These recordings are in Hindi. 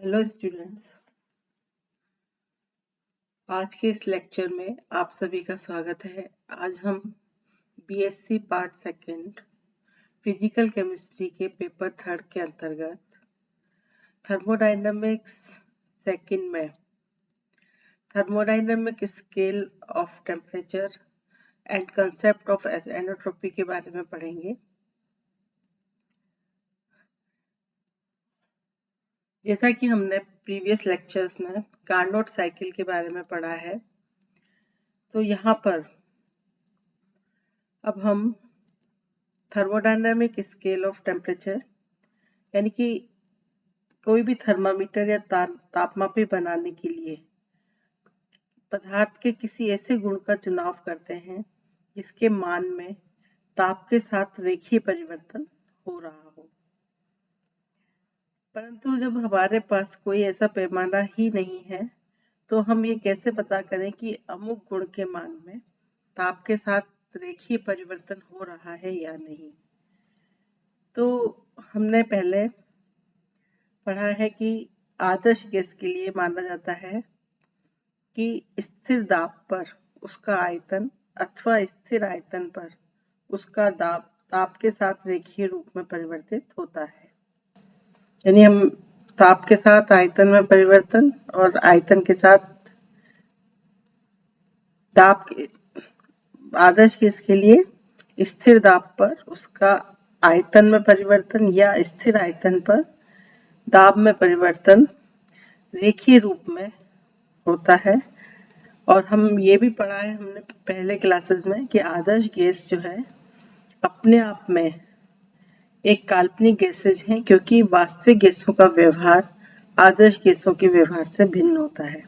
Hello students. आज के इस लेक्चर में आप सभी का स्वागत है। आज हम BSc part second physical chemistry के पेपर थर्ड के अंतर्गत थर्मोडायनामिक्स सेकंड में thermodynamic scale of temperature and concept of entropy के बारे में पढ़ेंगे। जैसा कि हमने प्रीवियस लेक्चर्स में कार्नोट साइकिल के बारे में पढ़ा है, तो यहाँ पर अब हम थर्मोडायनामिक स्केल ऑफ टेम्परेचर यानी कि कोई भी थर्मामीटर या तापमापी बनाने के लिए पदार्थ के किसी ऐसे गुण का चुनाव करते हैं जिसके मान में ताप के साथ रेखीय परिवर्तन हो रहा हो। परंतु जब हमारे पास कोई ऐसा पैमाना ही नहीं है तो हम ये कैसे पता करें कि अमुक गुण के मान में ताप के साथ रेखीय परिवर्तन हो रहा है या नहीं। तो हमने पहले पढ़ा है कि आदर्श गैस के लिए माना जाता है कि स्थिर दाब पर उसका आयतन अथवा स्थिर आयतन पर उसका दाब ताप के साथ रेखीय रूप में परिवर्तित होता है। यानी हम ताप के साथ आयतन में परिवर्तन और आयतन के साथ दाब आदर्श गैस के लिए स्थिर दाब पर उसका आयतन में परिवर्तन या स्थिर आयतन पर दाब में परिवर्तन रेखीय रूप में होता है। और हम ये भी पढ़ा है हमने पहले क्लासेस में कि आदर्श गैस जो है अपने आप में एक काल्पनिक गैसेज हैं, क्योंकि वास्तविक गैसों का व्यवहार आदर्श गैसों के व्यवहार से भिन्न होता है।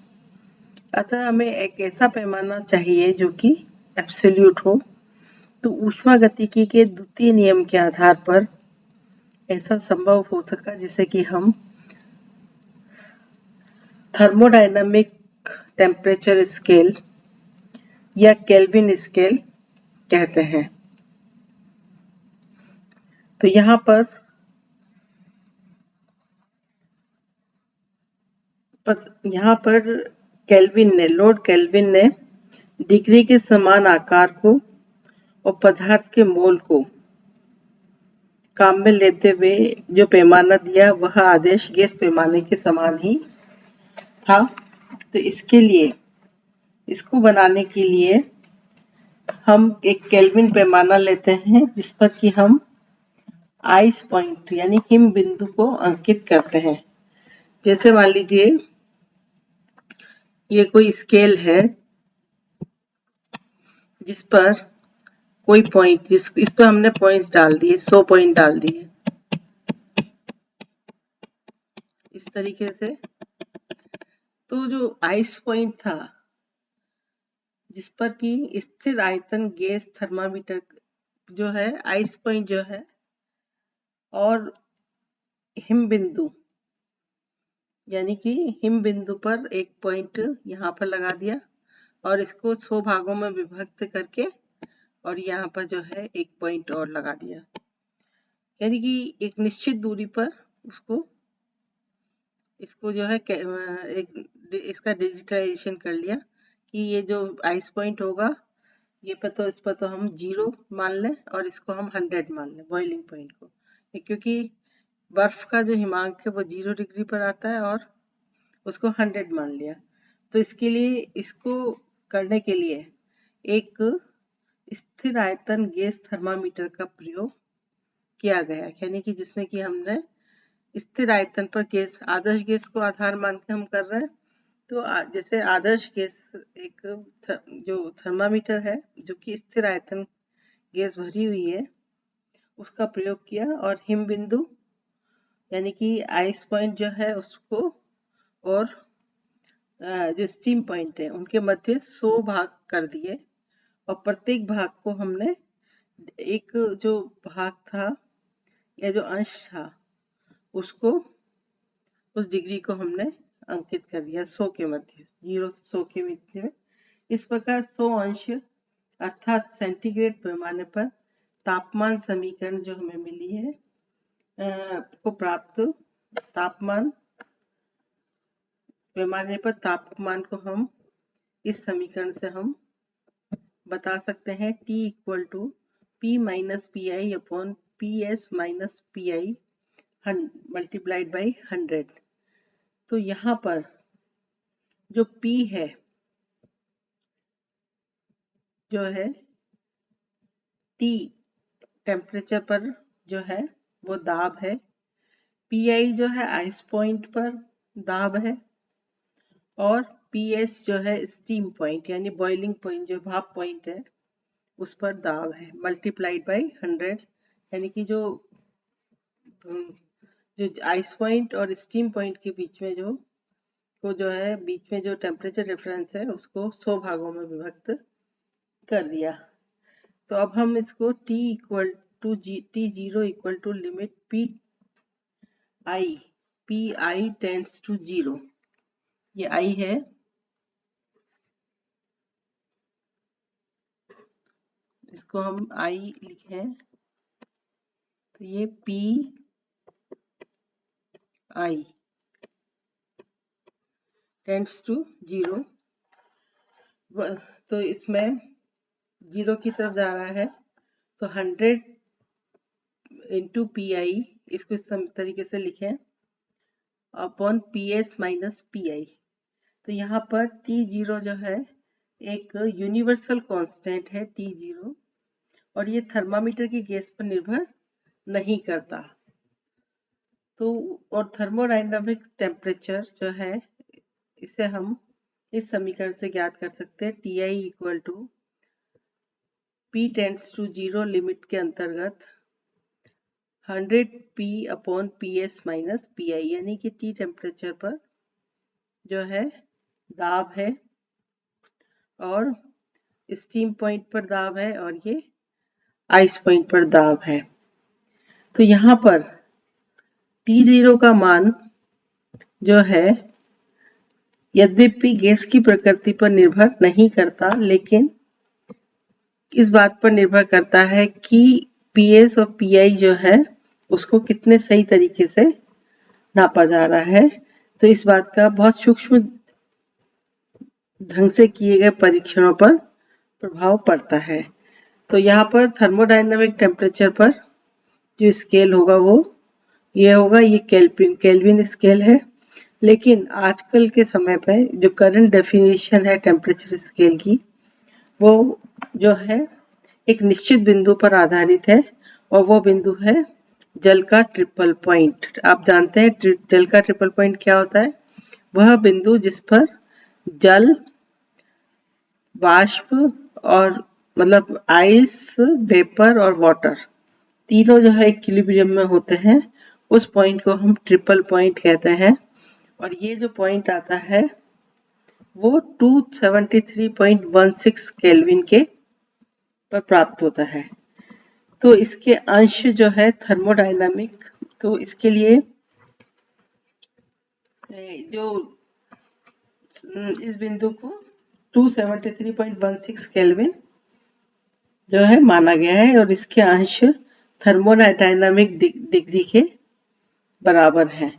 अतः हमें एक ऐसा पैमाना चाहिए जो कि एब्सोल्यूट हो। तो ऊष्मागतिकी के द्वितीय नियम के आधार पर ऐसा संभव हो सका जिसे कि हम थर्मोडायनामिक टेम्परेचर स्केल या केल्विन स्केल कहते हैं। तो यहाँ पर लॉर्ड केल्विन ने डिग्री के समान आकार को और पदार्थ के मोल को काम में लेते हुए जो पैमाना दिया वह आदर्श गैस पैमाने के समान ही था। तो इसको बनाने के लिए हम एक केल्विन पैमाना लेते हैं जिस पर कि हम आइस पॉइंट यानी हिम बिंदु को अंकित करते हैं। जैसे मान लीजिए ये कोई स्केल है जिस पर कोई पॉइंट इस पर हमने पॉइंट्स डाल दिए, 100 पॉइंट डाल दिए इस तरीके से। तो जो आइस पॉइंट था जिस पर कि स्थिर आयतन गैस थर्मामीटर जो है आइस पॉइंट जो है और हिम बिंदु यानी कि हिम बिंदु पर एक पॉइंट यहाँ पर लगा दिया और इसको 100 भागों में विभक्त करके और यहाँ पर जो है एक पॉइंट और लगा दिया। यानी कि एक निश्चित दूरी पर इसको जो है इसका डिजिटाइजेशन कर लिया कि ये जो आइस पॉइंट होगा इस पर तो हम 0 मान लें और इसको हम 100 मान लें बॉइलिंग पॉइंट को, क्योंकि बर्फ का जो हिमांक है वो 0 डिग्री पर आता है और उसको 100 मान लिया। तो इसके लिए इसको करने के लिए एक स्थिर आयतन गैस थर्मामीटर का प्रयोग किया गया, यानी कि जिसमें कि हमने स्थिर आयतन पर गैस आदर्श गैस को आधार मान के हम कर रहे हैं। तो जैसे आदर्श गैस एक जो थर्मामीटर है जो कि स्थिर आयतन गैस भरी हुई है उसका प्रयोग किया और हिम बिंदु यानी कि आइस पॉइंट जो है उसको और जो स्टीम पॉइंट है उनके मध्य 100 भाग कर दिए और प्रत्येक भाग को हमने एक जो भाग था या जो अंश था उसको उस डिग्री को हमने अंकित कर दिया 100 के मध्य, 0 से 100 के मध्य में। इस प्रकार 100 अंश अर्थात सेंटीग्रेड पैमाने पर तापमान समीकरण जो हमें मिली है को प्राप्त तापमान पैमाने पर तापमान को हम इस समीकरण से हम बता सकते हैं T equal to P minus P I upon P S minus P I multiplied by 100। तो यहाँ पर जो P है जो है T टेम्परेचर पर जो है वो दाब है, PI जो है आइस पॉइंट पर दाब है, और PS जो है स्टीम पॉइंट यानी बॉइलिंग पॉइंट जो भाप पॉइंट है उस पर दाब है, मल्टीप्लाइड बाई 100। यानी कि जो आइस पॉइंट और स्टीम पॉइंट के बीच में जो है बीच में जो टेम्परेचर डिफरेंस है उसको 100 भागों में विभक्त कर दिया। तो अब हम इसको T equal to T0 equal to limit PI tends to 0, ये I है, इसको हम I लिखें तो ये PI टेंड्स टू 0। तो इसमें 0 की तरफ जा रहा है तो 100 इंटू PI, इसको इस तरीके से लिखें अपॉन PS माइनस PI। तो यहाँ पर T0 जो है एक यूनिवर्सल कांस्टेंट है T0, और ये थर्मामीटर की गैस पर निर्भर नहीं करता। तो और थर्मोडायनामिक टेम्परेचर जो है इसे हम इस समीकरण से ज्ञात कर सकते हैं, Ti equal to P tends to 0 limit के अंतर्गत 100P upon PS minus PI, यानी कि T टेम्परेचर पर जो है दाब है और स्टीम पॉइंट पर दाब है और ये आइस पॉइंट पर दाब है। तो यहाँ पर T0 का मान जो है यद्यपि गैस की प्रकृति पर निर्भर नहीं करता, लेकिन इस बात पर निर्भर करता है कि PS और PI जो है उसको कितने सही तरीके से नापा जा रहा है। तो इस बात का बहुत सूक्ष्म ढंग से किए गए परीक्षणों पर प्रभाव पड़ता है। तो यहाँ पर थर्मोडायनामिक टेम्परेचर पर जो स्केल होगा वो ये होगा, ये केल्विन स्केल है। लेकिन आजकल के समय पे जो करंट डेफिनेशन है टेम्परेचर स्केल की वो जो है एक निश्चित बिंदु पर आधारित है, और वो बिंदु है जल का ट्रिपल पॉइंट। आप जानते हैं जल का ट्रिपल पॉइंट क्या होता है? वह बिंदु जिस पर जल, वाष्प और मतलब आइस, वेपर और वाटर तीनों जो है इक्विलिब्रियम में होते हैं, उस पॉइंट को हम ट्रिपल पॉइंट कहते हैं। और ये जो पॉइंट आता है वो 273.16 केल्विन के पर प्राप्त होता है। तो इसके अंश जो है थर्मोडायनामिक, तो इसके लिए जो इस बिंदु को 273.16 केल्विन जो है माना गया है, और इसके अंश थर्मोडायनामिक डिग्री के बराबर है,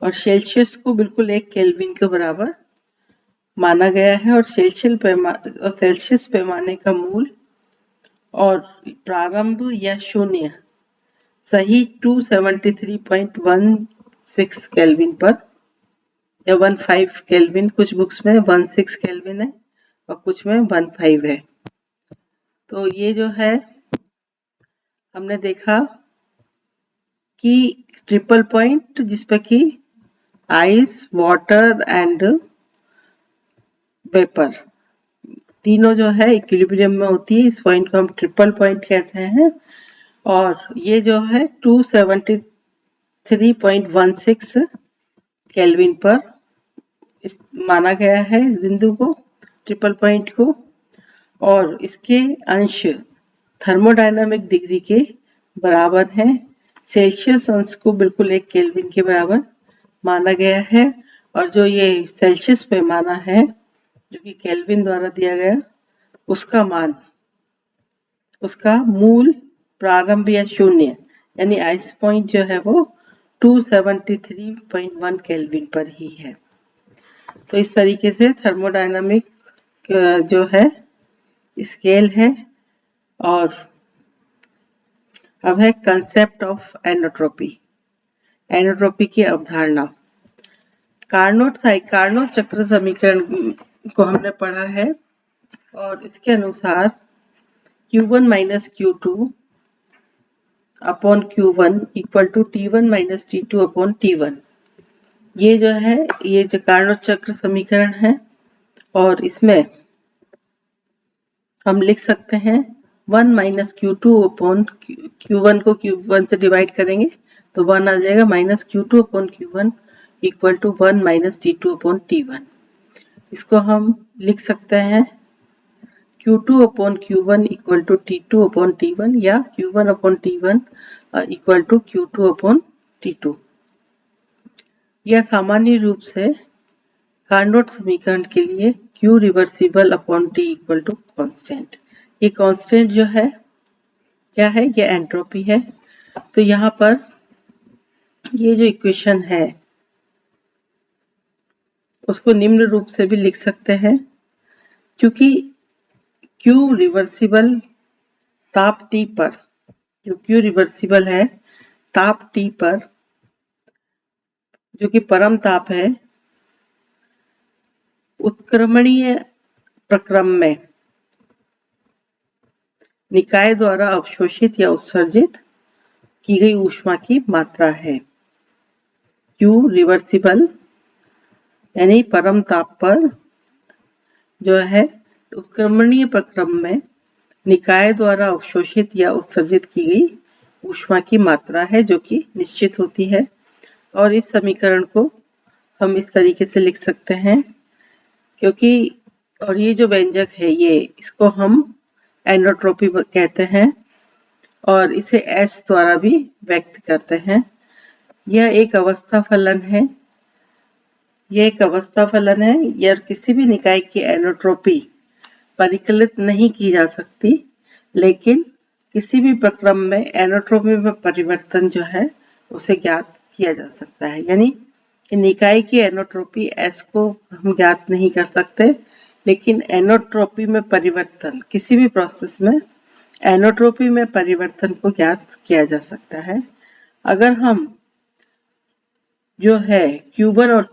और सेल्सियस को बिल्कुल 1 केल्विन के बराबर माना गया है। और सेल्सियस पैमाने का मूल और प्रारंभ या शून्य सही 273.16 केल्विन पर या 15 केल्विन, कुछ बुक्स में 16 केल्विन है और कुछ में 15 है। तो ये जो है हमने देखा कि ट्रिपल पॉइंट जिसपे कि आइस, वाटर एंड वेपर तीनों जो है इक्विलिब्रियम में होती है, इस पॉइंट को हम ट्रिपल पॉइंट कहते हैं। और ये जो है 273.16 केल्विन पर माना गया है इस बिंदु को, ट्रिपल पॉइंट को, और इसके अंश थर्मोडायनामिक डिग्री के बराबर हैं। सेल्सियस अंश को बिल्कुल 1 केल्विन के बराबर माना गया है, और जो ये सेल्सियस पैमाना है जो कि केल्विन द्वारा दिया गया, उसका मान, उसका मूल, प्रारंभ या शून्य यानी आइस पॉइंट जो है वो 273.1 केल्विन पर ही है। तो इस तरीके से थर्मोडायनामिक जो है स्केल है। और अब है कंसेप्ट ऑफ एनोट्रोपी, एनोट्रोपी की अवधारणा। कार्नोट चक्र समीकरण को हमने पढ़ा है और इसके अनुसार Q1 minus Q2 upon Q1 equal to T1 minus T2 upon T1। ये जो है ये जो कार्नोट चक्र समीकरण है और इसमें हम लिख सकते हैं 1 माइनस Q2 अपॉन Q1 को Q1 से डिवाइड करेंगे तो 1 आ जाएगा, minus Q2 upon Q1 equal to 1 minus T2 upon T1। इसको हम लिख सकते हैं Q2 upon Q1 equal to T2 upon T1 या Q1 upon T1 equal to Q2 upon T2। यह सामान्य रूप से कार्नोट समीकरण के लिए Q reversible upon T equal to constant. ये कांस्टेंट जो है क्या है, ये एंट्रोपी है। तो यहाँ पर ये जो इक्वेशन है उसको निम्न रूप से भी लिख सकते हैं, क्योंकि Q रिवर्सिबल ताप T पर, जो Q रिवर्सिबल है ताप T पर, जो कि परम ताप है, उत्क्रमणीय प्रक्रम में निकाय द्वारा अवशोषित या उत्सर्जित की गई ऊष्मा की मात्रा है। Q रिवर्सिबल यानी परम ताप पर जो है उत्क्रमणीय प्रक्रम में निकाय द्वारा अवशोषित या उत्सर्जित की गई ऊष्मा की मात्रा है, जो कि निश्चित होती है। और इस समीकरण को हम इस तरीके से लिख सकते हैं, क्योंकि और ये जो व्यंजक है ये इसको हम एनोट्रोपी कहते हैं और इसे S द्वारा भी व्यक्त करते हैं। यह एक अवस्था फलन है, यह एक अवस्था फलन है। यह किसी भी निकाय की एनोट्रोपी परिकलित नहीं की जा सकती, लेकिन किसी भी प्रक्रम में एनोट्रोपी में परिवर्तन जो है उसे ज्ञात किया जा सकता है। यानी निकाय की एनोट्रोपी S को हम ज्ञात नहीं कर सकते, लेकिन एनोट्रोपी में परिवर्तन, किसी भी प्रोसेस में एनोट्रोपी में परिवर्तन को ज्ञात किया जा सकता है। अगर हम जो है Q1 और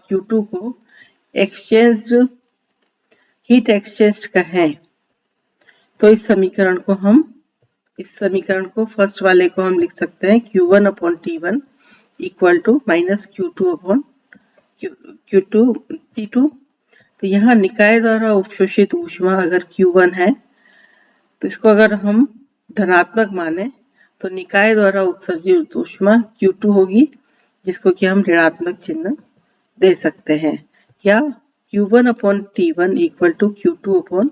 Q2 को एक्सचेंज्ड हीट एक्सचेंज कहें तो इस समीकरण को फर्स्ट वाले को हम लिख सकते हैं Q1 upon T1 equal to minus Q2 upon Q2 T2। तो यहाँ निकाय द्वारा अवशोषित ऊष्मा अगर Q1 है तो इसको अगर हम धनात्मक माने तो निकाय द्वारा उत्सर्जित ऊष्मा Q2 होगी, जिसको कि हम ऋणात्मक चिन्ह दे सकते हैं। या Q1 upon T1 equal to Q2 upon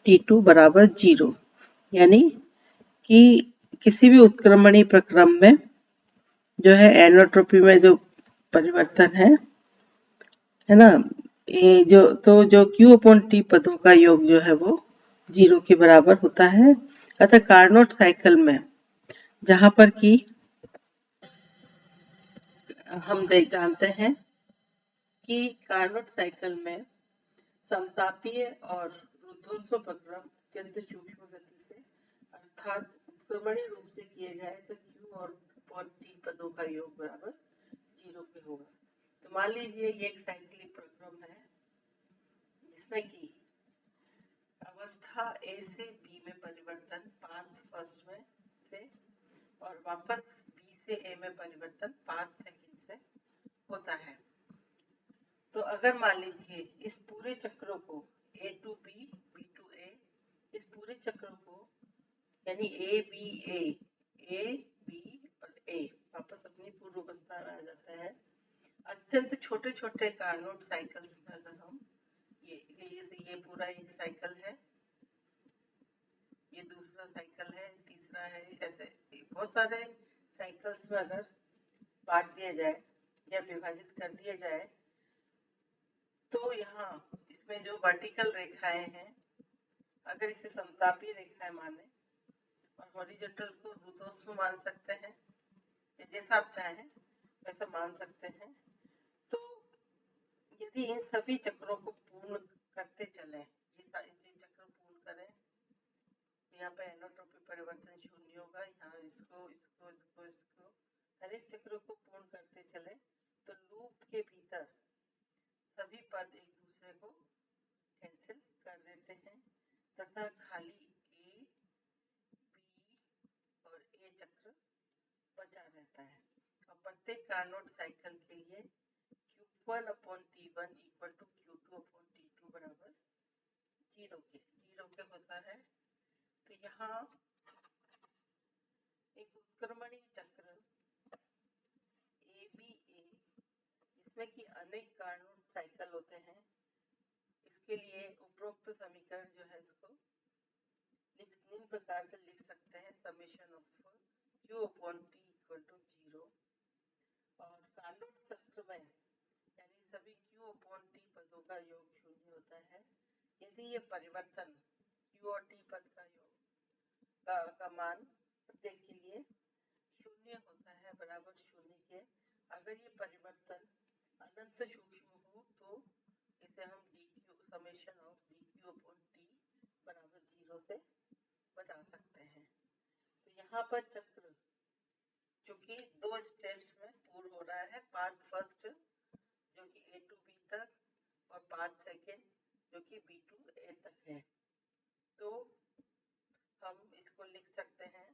T2 बराबर 0। यानी कि किसी भी उत्क्रमणीय प्रक्रम में जो है एनोट्रोपी में जो परिवर्तन है ना, ये जो Q अपॉन T पदों का योग जो है वो 0 के बराबर होता है। अतः कार्नोट साइकिल में जहां पर कि हम जानते हैं कि कार्नोट साइकिल में समतापीय और रुद्धोष्म प्रक्रम अत्यंत सूक्ष्म गति से अर्थात उत्क्रमणीय रूप से किए जाए तो Q और T पदों का योग बराबर 0 के होगा। तो मान लीजिए ये एक साइक्लिक प्रक्रम है जिसमें कि अवस्था A से B में परिवर्तन पाथ फर्स्ट में से और वापस B से A में परिवर्तन पाथ सेकंड से होता है। तो अगर मान लीजिए इस पूरे चक्र को A to B, B to A, इस पूरे चक्र को यानी A B और A वापस अपनी पूर्व अवस्था में आ जाता है। अत्यंत छोटे छोटे कार्नोट साइकिल्स में अगर हम ये पूरा एक साइकिल है, ये दूसरा साइकिल है, तीसरा है, ऐसे बहुत सारे साइकिल्स में अगर बांट दिया जाए या विभाजित कर दिया जाए तो यहाँ इसमें जो वर्टिकल रेखाएं हैं अगर इसे समतापी रेखाएं माने और हॉरिजॉन्टल को रुद्धोष्म मान सकते हैं, जैसा आप चाहें वैसा मान सकते हैं। तो यदि इन सभी चक्रों को पूर्ण करते चले, ये चक्र पूर्ण करें, यहाँ पे एनोट्रोपी परिवर्तन शून्य होगा, यहाँ इसको इसको इसको इसको हर एक चक्र को पूर्ण करते चले तो लूप के भीतर सभी पद एक दूसरे को कैंसिल कर देते हैं तथा खाली ए, बी और ए चक्र बचा रहता है। और प्रत्येक कार्नोट साइकिल के लिए Q1/T1 इक्वल टू Q2/T2 बराबर 0 के होता है। तो यहाँ एक उत्क्रमणीय चक्र ABA जिसमें कि अनेक कार्नोट साइकिल होते हैं, इसके लिए उपरोक्त समीकरण जो है इसको निम्न प्रकार से लिख सकते हैं, summation of Q/T equal to 0। और कार्नोट चक्र में यानी सभी Q/T पदों का योग शून्य होता है यदि ये परिवर्तन Q और T पद का योग का मान प्रत्येक के लिए शून्य होता है, बराबर शून्य के। अगर ये परिवर्तन अनंत सूक्ष्म हो तो इसे हम dq समेशन ऑफ dq/T बराबर 0 से बता सकते हैं। तो यहाँ पर चक्र जो कि 2 स्टेप्स में पूर्ण हो रहा है, पाथ फर्स्ट जो कि A to B तक और पाथ सेकेंड जो कि B to A तक है। तो हम इसको लिख सकते हैं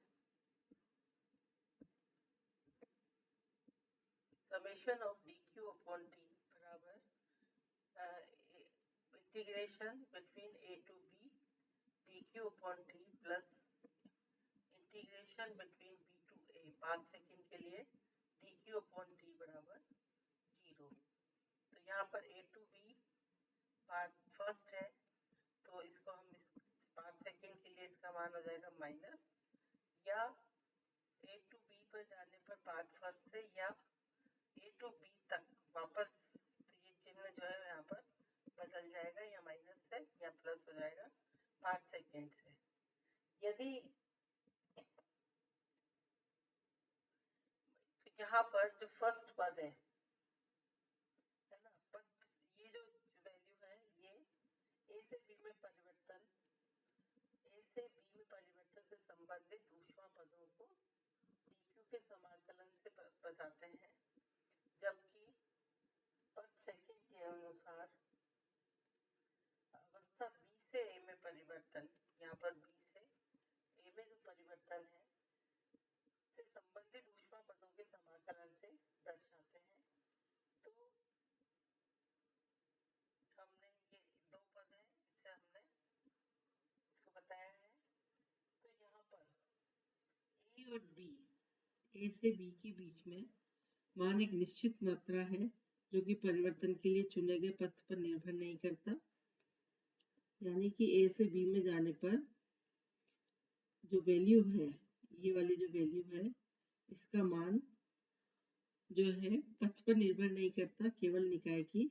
समेशन ऑफ dq/T बराबर integration between A to B dq/T plus integration between B to A path second के लिए dq/T बराबर 0। तो यहाँ पर A to B path first है तो इसको हम पाथ सेकेंड के लिए इसका मान हो जाएगा माइनस, या A to B पर जाने पर पाथ फर्स्ट से या A to B तक वापस, तो ये चिन्ह जो है यहाँ पर बदल जाएगा, या माइनस से या प्लस हो जाएगा पाथ सेकेंड से। यदि तो यहाँ पर जो फर्स्ट पद है ना, पद ये जो वैल्यू है ये A से B में परिवर्तन से संबंधित ऊष्मा पदों को dq के समाकलन से बताते हैं, जबकि पद सेकेंड के अनुसार अवस्था B से A में परिवर्तन, यहाँ पर B से A में जो परिवर्तन है से संबंधित ऊष्मा पदों के समाकलन से दर्शाते हैं। तो हमने ये 2 पद है, इससे हमने इसको बताया है। तो यहाँ पर A और B, A से B के बीच में मान एक निश्चित मात्रा है जो कि परिवर्तन के लिए चुने गए पथ पर निर्भर नहीं करता, यानी कि A से B में जाने पर जो वैल्यू है, ये वाली जो वैल्यू है, इसका मान जो है पथ पर निर्भर नहीं करता, केवल निकाय की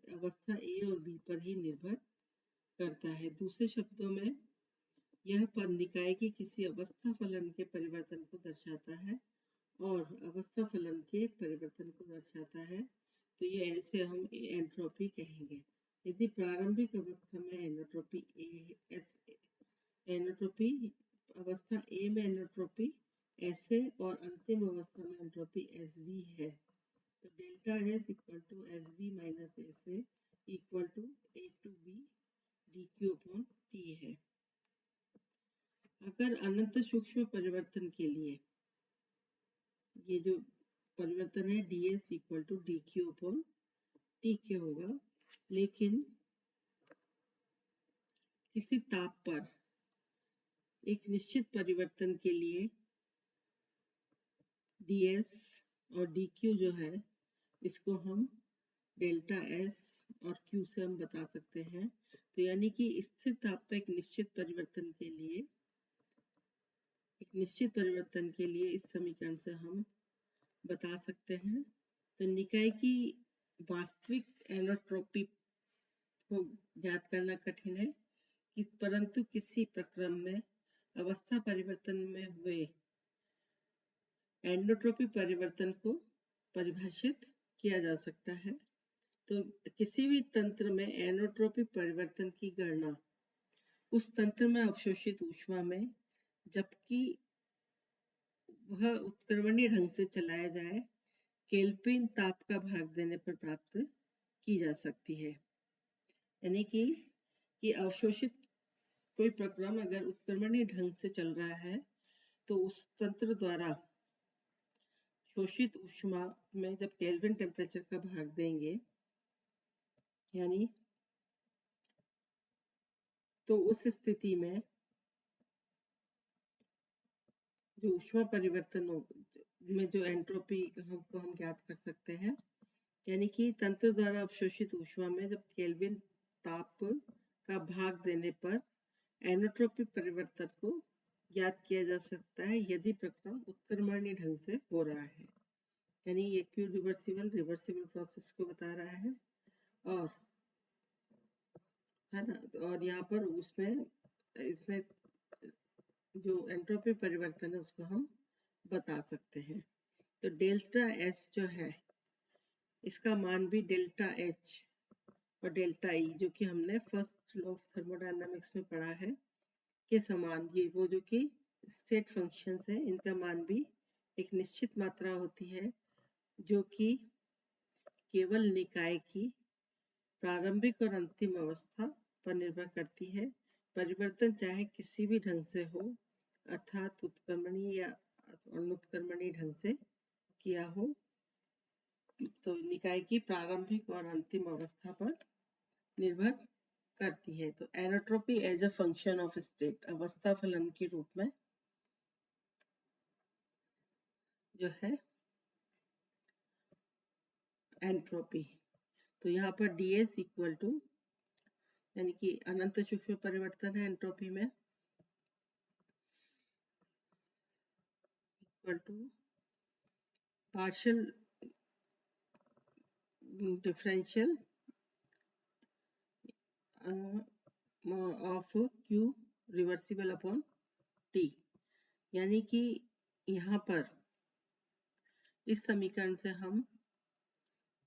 अवस्था A और B पर ही निर्भर करता है। दूसरे शब्दों में यह पद निकाय की किसी अवस्था फलन के परिवर्तन को दर्शाता है और अवस्था फलन के परिवर्तन को दर्शाता है, तो ये ऐसे हम एंट्रोपी कहेंगे। यदि प्रारंभिक अवस्था में एनोट्रोपी अवस्था A में एनोट्रोपी S है और अंतिम अवस्था में एंट्रोपी SB है, तो delta S equal to SB minus SA equal to A to B dq/T है। अगर अनंत सूक्ष्म परिवर्तन के लिए ये जो परिवर्तन है ds इक्वल टू dq/T के होगा, लेकिन किसी ताप पर एक निश्चित परिवर्तन के लिए ds और dq जो है इसको हम डेल्टा S और Q से हम बता सकते हैं। तो यानी कि स्थिर ताप पर एक निश्चित परिवर्तन के लिए इस समीकरण से हम बता सकते हैं। तो निकाय की वास्तविक एनोट्रोपी को ज्ञात करना कठिन है, परंतु किसी प्रक्रम में अवस्था परिवर्तन में हुए एनोट्रोपी परिवर्तन को परिभाषित किया जा सकता है। तो किसी भी तंत्र में एनोट्रोपी परिवर्तन की गणना उस तंत्र में अवशोषित ऊष्मा में, जबकि वह उत्क्रमणीय ढंग से चलाया जाए, केल्विन ताप का भाग देने पर प्राप्त की जा सकती है। यानी कि अवशोषित कोई प्रक्रम अगर उत्क्रमणीय ढंग से चल रहा है तो उस तंत्र द्वारा शोषित ऊष्मा में जब केल्विन टेम्परेचर का भाग देंगे, यानी तो उस स्थिति में जो ऊष्मा परिवर्तन में जो एंट्रोपी को हम ज्ञात कर सकते हैं, यानी कि तंत्र द्वारा अवशोषित ऊष्मा में जब केल्विन ताप का भाग देने पर एनोट्रोपी परिवर्तन को ज्ञात किया जा सकता है यदि प्रक्रम उत्क्रमणीय ढंग से हो रहा है। यानी ये क्यू रिवर्सिबल प्रोसेस को बता रहा है, और है ना, और यहाँ पर इसमें जो एंट्रोपी परिवर्तन है उसको हम बता सकते हैं। तो डेल्टा एस जो है इसका मान भी डेल्टा एच और डेल्टा ई, जो कि हमने फर्स्ट लॉ ऑफ थर्मोडायनामिक्स में पढ़ा है, के समान, ये वो जो कि स्टेट फंक्शंस है, इनका मान भी एक निश्चित मात्रा होती है जो कि केवल निकाय की प्रारंभिक और अंतिम अवस्था पर निर्भर करती है। परिवर्तन चाहे किसी भी ढंग से हो, अर्थात उत्क्रमणीय या अनुत्क्रमणीय ढंग से किया हो, तो निकाय की प्रारंभिक और अंतिम अवस्था पर निर्भर करती है। तो entropy as a function of state, अवस्था फलन के रूप में जो है एंट्रोपी, तो यहाँ पर ds इक्वल टू, यानी कि अनंत सूक्ष्म परिवर्तन है एंट्रोपी में, equal to partial differential of q reversible upon t। यानी कि यहाँ पर इस समीकरण से हम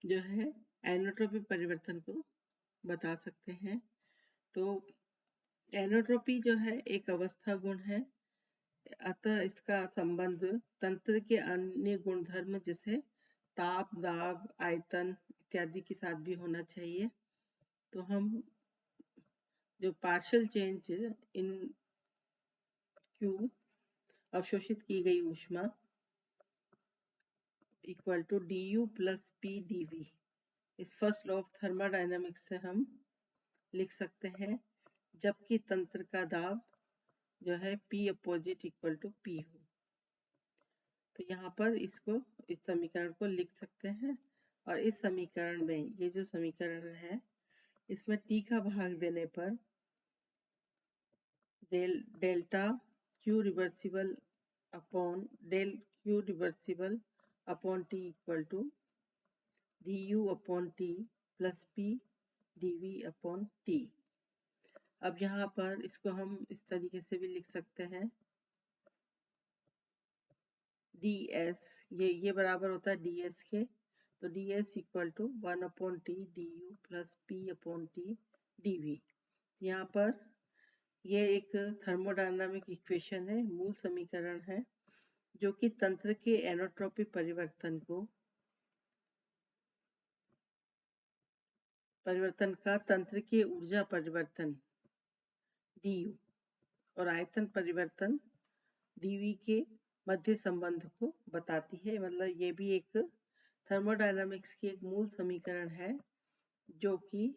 जो है एनोट्रोपी परिवर्तन को बता सकते हैं। तो एनोट्रोपी जो है एक अवस्था गुण है, अतः इसका संबंध तंत्र के अन्य गुणधर्म जैसे ताप, दाब, आयतन इत्यादि के साथ भी होना चाहिए। तो हम जो पार्शियल चेंज इन Q अवशोषित की गई ऊष्मा equal to du plus p dv, इस फर्स्ट लॉ ऑफ थर्मोडायनामिक्स से हम लिख सकते हैं, जबकि तंत्र का दाब जो है P opposite equal to P हो। तो यहाँ पर इस समीकरण को लिख सकते हैं, और इस समीकरण में ये जो समीकरण है इसमें T का भाग देने पर delta Q reversible upon del Q reversible upon T equal to du upon T plus P dv upon T। अब यहाँ पर इसको हम इस तरीके से भी लिख सकते हैं, ds ये बराबर होता है ds के, तो ds equal to 1 upon T du plus p upon T dv। यहाँ पर ये एक थर्मोडायनामिक इक्वेशन है, मूल समीकरण है, जो कि तंत्र के एनोट्रोपी परिवर्तन का तंत्र की ऊर्जा परिवर्तन du और आयतन परिवर्तन dv के मध्य संबंध को बताती है। मतलब ये भी एक थर्मोडायनामिक्स की एक मूल समीकरण है जो कि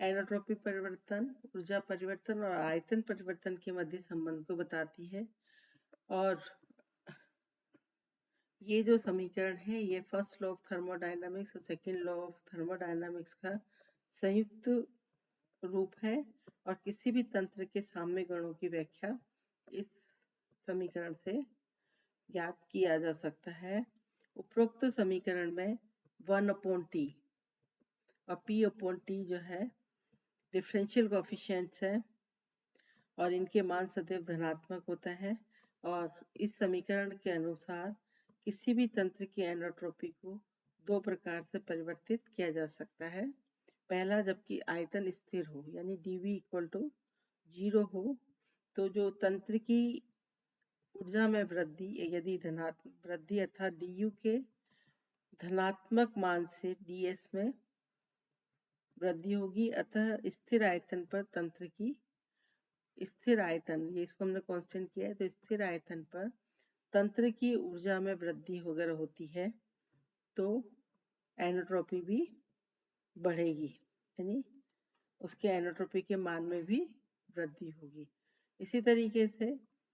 एनोट्रोपी परिवर्तन, ऊर्जा परिवर्तन और आयतन परिवर्तन के मध्य संबंध को बताती है। और ये जो समीकरण है ये फर्स्ट लॉ ऑफ थर्मोडायनामिक्स और सेकंड लॉ ऑफ थर्मोडायनामिक्स का संयुक्त रूप है, और किसी भी तंत्र के साम्य गणों की व्याख्या इस समीकरण से ज्ञात किया जा सकता है। उपरोक्त समीकरण में 1 अपॉन टी और p अपॉन टी जो है डिफरेंशियल कोएफिशिएंट्स है, और इनके मान सदैव धनात्मक होता है। और इस समीकरण के अनुसार किसी भी तंत्र की एनोट्रोपी को दो प्रकार से परिवर्तित किया जा सकता है। पहला, जबकि आयतन स्थिर हो यानी dV इक्वल टू 0 हो, तो जो तंत्र की ऊर्जा में वृद्धि यदि धनात्मक वृद्धि अर्थात du के धनात्मक मान से ds में वृद्धि होगी, अतः स्थिर आयतन पर तंत्र की स्थिर आयतन, ये इसको हमने कांस्टेंट किया है, तो स्थिर आयतन पर तंत्र की ऊर्जा में वृद्धि वगैरह होती है तो एनोट्रॉपी भी बढ़ेगी, यानी उसके एनोट्रॉपी के मान में भी वृद्धि होगी। इसी तरीके से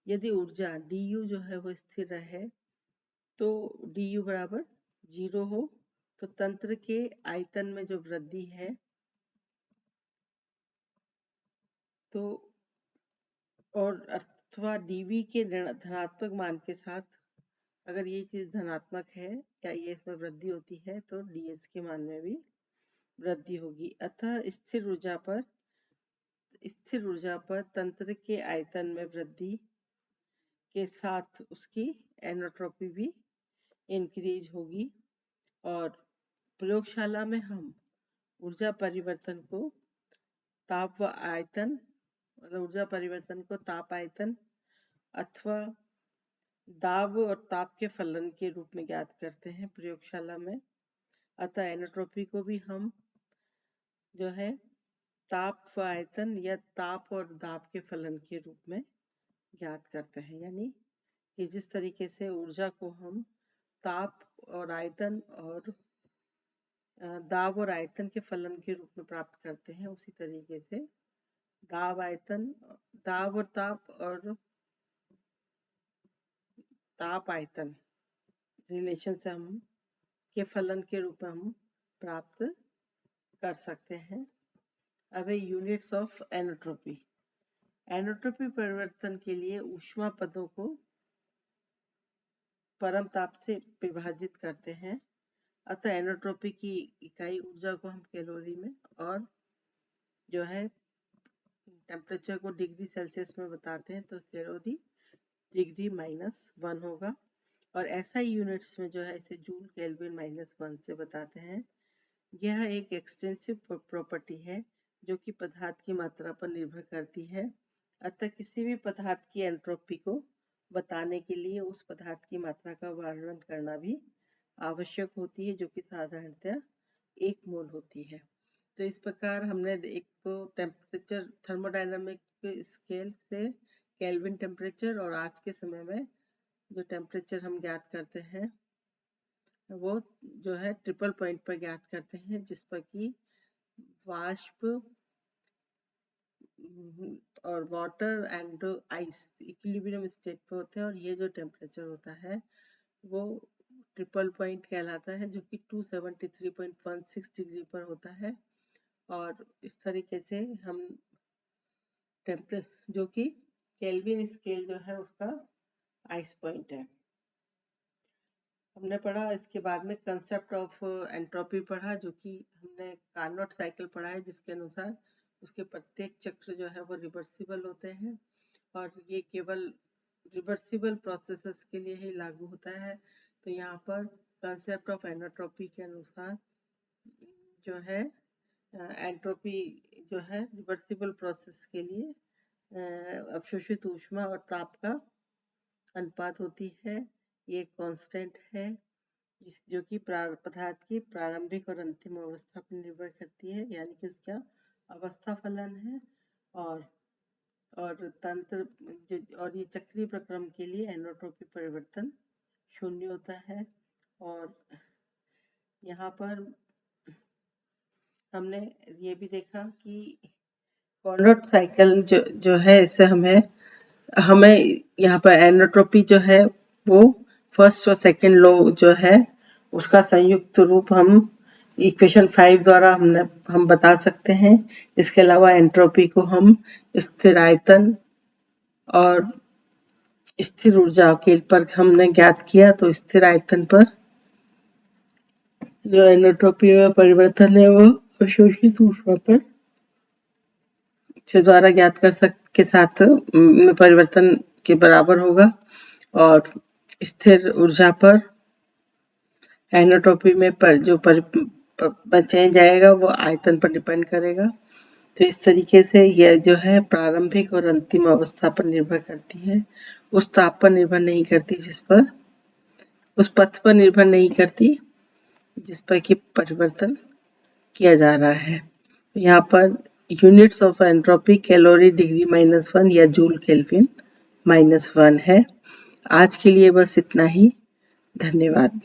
यदि ऊर्जा du जो है वो स्थिर रहे तो du बराबर 0 हो, तो तंत्र के आयतन में जो वृद्धि है तो और अथवा dV के धनात्मक मान के साथ अगर ये चीज धनात्मक है या ये इसमें वृद्धि होती है तो ds के मान में भी वृद्धि होगी। अतः स्थिर ऊर्जा पर तंत्र के आयतन में वृद्धि के साथ उसकी एनोट्रॉपी भी इंक्रीज होगी। और प्रयोगशाला में हम ऊर्जा परिवर्तन को ताप व आयतन, मतलब ऊर्जा परिवर्तन को ताप आयतन अथवा दाब और ताप के फलन के रूप में ज्ञात करते हैं प्रयोगशाला में। अतः एनोट्रॉपी को भी हम जो है ताप व आयतन या ताप और दाब के फलन के रूप में ज्ञात करते हैं, यानी कि जिस तरीके से ऊर्जा को हम ताप और आयतन और दाब और आयतन के फलन के रूप में प्राप्त करते हैं, उसी तरीके से दाब और ताप आयतन रिलेशन से हम के फलन के रूप में हम प्राप्त कर सकते हैं। अब यूनिट्स ऑफ एनोट्रॉपी। एनोट्रॉपी परिवर्तन के लिए ऊष्मा पदों को परम ताप से विभाजित करते हैं। अतः एनोट्रॉपी की इकाई ऊर्जा को हम कैलोरी में और जो है टेम्परेचर को डिग्री सेल्सियस में बताते हैं, तो कैलोरी डिग्री -1 होगा। और SI यूनिट्स में जो है इसे जूल केल्विन -1 से बताते हैं। यह एक एक्सटेंसिव प्रॉपर्टी है जो कि पदार्थ की मात्रा पर निर्भर करती है। अतः किसी भी पदार्थ की एंट्रोपी को बताने के लिए उस पदार्थ की मात्रा का वर्णन करना भी आवश्यक होती है, जो कि साधारणतः 1 मोल होती है। तो इस प्रकार हमने एक तो टेम्परेचर थर्मोडायनामिक स्केल से केल्विन टेम्परेचर और आज के समय में जो टेम्परेचर हम ज्ञात करते हैं वो जो है ट्रिपल पॉइंट पर ज्ञात करते हैं, जिस पर कि वाष्प और water and ice equilibrium state पे होते हैं, और ये जो टेम्परेचर होता है वो ट्रिपल पॉइंट कहलाता है, जो कि 273.16 डिग्री पर होता है। और इस तरीके से हम टेम्परेचर जो कि केल्विन स्केल जो है उसका आइस पॉइंट है। हमने पढ़ा, इसके बाद में कंसेप्ट ऑफ एंट्रोपी पढ़ा, जो कि हमने कार्नोट साइकिल पढ़ा है, जिसके अनुसार उसके प्रत्येक चक्र जो है वो रिवर्सिबल होते हैं और ये केवल रिवर्सिबल प्रोसेसेस के लिए ही लागू होता है। तो यहाँ पर कंसेप्ट ऑफ एनोट्रोपी के अनुसार जो है एंट्रोपी जो है रिवर्सिबल प्रोसेस के लिए अवशोषित ऊष्मा और ताप का अनुपात होती है। ये कांस्टेंट है जो कि पदार्थ की प्रारंभिक और अंतिम अवस्था पर निर्भर करती है, यानी कि उसका अवस्था फलन है। और तंत्र और ये चक्रीय प्रक्रम के लिए एनोट्रोपी परिवर्तन 0 होता है। और यहाँ पर हमने ये भी देखा कि कार्नोट साइकिल जो है इससे हमें यहाँ पर एनोट्रोपी जो है वो फर्स्ट और सेकंड लॉ जो है उसका संयुक्त रूप हम इक्वेशन 5 द्वारा हम बता सकते हैं। इसके अलावा एंट्रोपी को हम स्थिर आयतन और स्थिर ऊर्जा के पर हमने ज्ञात किया, तो स्थिर आयतन पर जो एनोट्रोपी में परिवर्तन है वो अवशोषित ऊष्मा पर से द्वारा ज्ञात के साथ परिवर्तन के बराबर होगा। और स्थिर ऊर्जा पर एनोट्रॉपी में चेंज आएगा वो आयतन पर डिपेंड करेगा। तो इस तरीके से यह जो है प्रारंभिक और अंतिम अवस्था पर निर्भर करती है, उस ताप पर निर्भर नहीं करती उस पथ पर निर्भर नहीं करती जिस पर कि परिवर्तन किया जा रहा है। यहाँ पर units of entropy calorie degree -1 या जूल केल्विन -1 है। आज के लिए बस इतना ही। धन्यवाद।